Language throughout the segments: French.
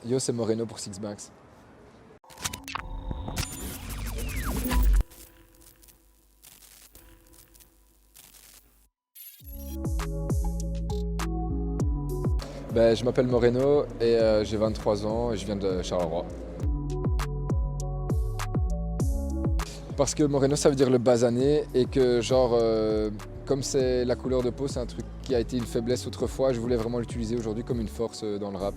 Yo, c'est Moreno pour Six Banks. Ben, je m'appelle Moreno et j'ai 23 ans et je viens de Charleroi. Parce que Moreno ça veut dire le basané et que genre comme c'est la couleur de peau, c'est un truc qui a été une faiblesse autrefois, je voulais vraiment l'utiliser aujourd'hui comme une force dans le rap.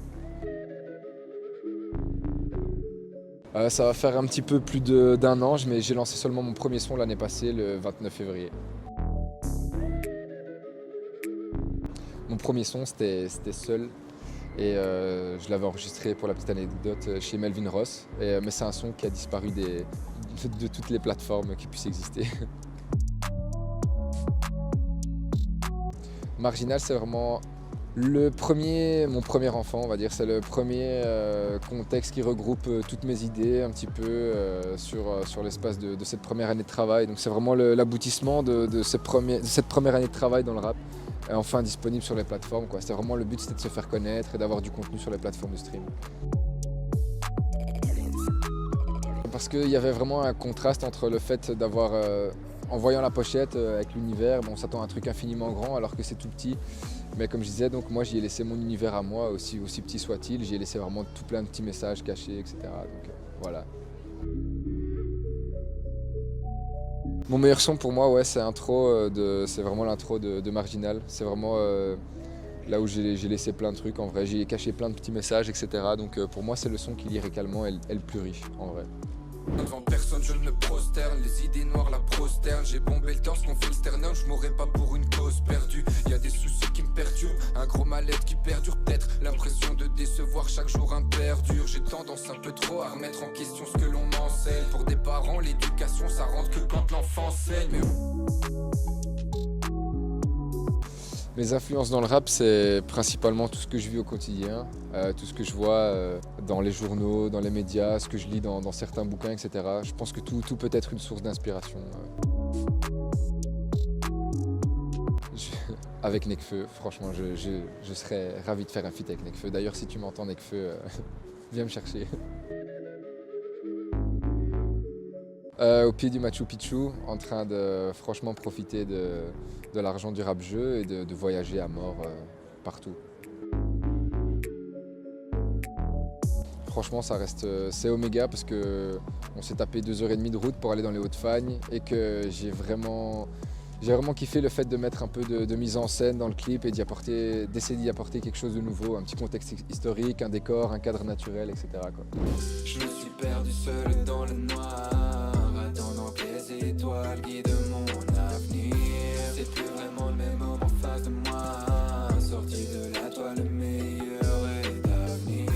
Ça va faire un petit peu plus d'un an, mais j'ai lancé seulement mon premier son l'année passée, le 29 février. Mon premier son, c'était Seul. Et je l'avais enregistré pour la petite anecdote chez Melvin Ross. Mais c'est un son qui a disparu de toutes les plateformes qui puissent exister. Marginal, c'est vraiment mon premier enfant, on va dire. C'est le premier contexte qui regroupe toutes mes idées un petit peu sur l'espace de cette première année de travail. Donc c'est vraiment l'aboutissement de cette première année de travail dans le rap. Enfin disponible sur les plateformes, quoi. C'était vraiment le but, c'était de se faire connaître et d'avoir du contenu sur les plateformes de stream. Parce qu'il y avait vraiment un contraste entre le fait d'avoir, en voyant la pochette avec l'univers, on s'attend à un truc infiniment grand alors que c'est tout petit. Mais comme je disais, donc moi j'y ai laissé mon univers à moi, aussi petit soit-il, j'y ai laissé vraiment tout plein de petits messages cachés, etc. Donc voilà. Mon meilleur son pour moi, ouais, c'est vraiment l'intro de Marginal. C'est vraiment là où j'ai laissé plein de trucs en vrai. J'y ai caché plein de petits messages, etc. Donc pour moi, c'est le son qui lyricalement est le plus riche en vrai. Devant personne je ne me prosterne, les idées noires la prosterne. J'ai bombé le torse, qu'on fait le sternum, je mourrai pas pour une cause perdue. Y a des soucis qui me perturbent, un gros mal-être qui perdure. Peut-être l'impression de décevoir chaque jour un perdure. J'ai tendance un peu trop à remettre en question ce que l'on m'enseigne. Pour des parents l'éducation ça rentre que quand l'enfant saigne. Mes influences dans le rap, c'est principalement tout ce que je vis au quotidien, tout ce que je vois dans les journaux, dans les médias, ce que je lis dans certains bouquins, etc. Je pense que tout peut être une source d'inspiration. Avec Nekfeu, franchement, je serais ravi de faire un feat avec Nekfeu. D'ailleurs, si tu m'entends Nekfeu, viens me chercher. Au pied du Machu Picchu, en train de franchement profiter de l'argent du rap jeu et de voyager à mort partout. Franchement, c'est Oméga parce qu'on s'est tapé 2h30 de route pour aller dans les Hauts-de-Fagne et que j'ai vraiment kiffé le fait de mettre un peu de mise en scène dans le clip et d'essayer d'y apporter quelque chose de nouveau, un petit contexte historique, un décor, un cadre naturel, etc. quoi. Je me suis perdu seul dans le noir, attendant que les étoiles guident mon avenir. C'est plus vraiment le même homme en face de moi, sorti de la toile, le meilleur est à venir.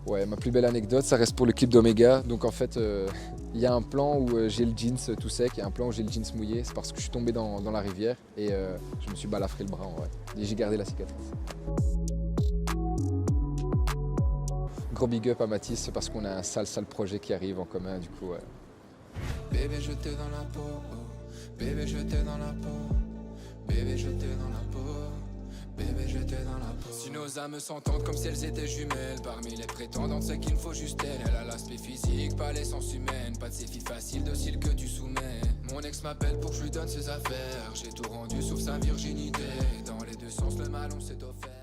Ouais, ma plus belle anecdote, ça reste pour le clip d'Oméga. Donc en fait, il y a un plan où j'ai le jeans tout sec et un plan où j'ai le jeans mouillé. C'est parce que je suis tombé dans la rivière et je me suis balafré le bras en vrai. Et j'ai gardé la cicatrice. Gros big up à Mathis parce qu'on a un sale projet qui arrive en commun du coup. Ouais. Bébé jeté dans la peau, bébé jeté dans la peau, bébé jeté dans la peau, bébé jeté dans la peau. Si nos âmes s'entendent comme si elles étaient jumelles, parmi les prétendantes c'est qu'il me faut juste elle. Elle a l'aspect physique, pas l'essence humaine, pas de ces filles faciles, dociles que tu soumets. Mon ex m'appelle pour que je lui donne ses affaires, j'ai tout rendu sauf sa virginité. Dans les deux sens le mal on s'est offert.